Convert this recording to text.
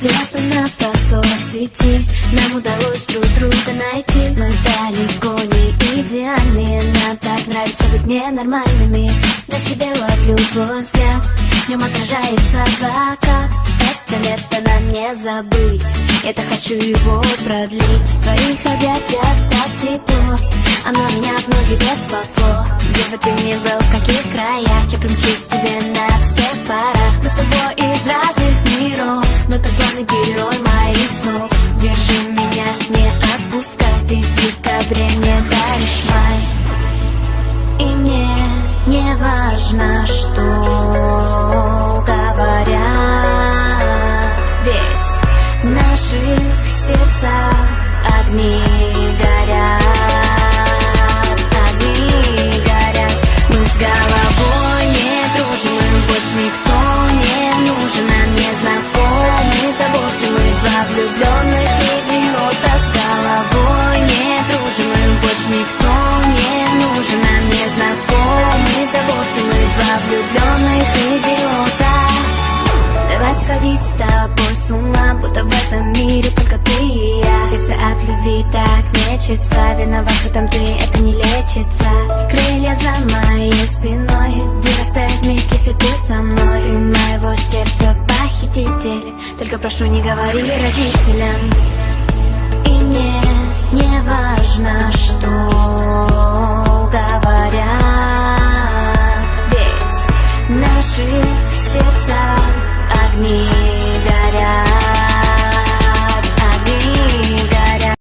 Где-то на просторах сети нам удалось друг друга найти. Мы далеко не идеальные, нам так нравится быть ненормальными. На себе ловлю твой взгляд, в нем отражается закат. Это лето нам не забыть, я так хочу его продлить. В твоих объятиях так тепло, оно меня в ноги спасло. Где бы ты ни был, в каких краях, я примчусь тебе на всех парах. Мы с тобой из разных миров, но ты главный герой моих снов. Держи меня, не отпускай, ты в декабре мне даришь май. И мне не важно, что говорят, ведь в наших сердцах огни горят. Мы с головой не дружим, им больше никто не нужен. Нам не знакомы заботливые два влюбленных идиота. С головой не дружим, им больше никто не нужен. Нам не знакомы заботливые два влюбленных идиота. Давай сходить с тобой с ума, будто в этом мире только ты и я. Сердце от любви так мечется, виноват в этом ты, это не лечится. Крылья за моей спиной, вырастает в миг, если ты со мной. Ты моего сердца похититель, только прошу, не говори родителям. И мне не важно, что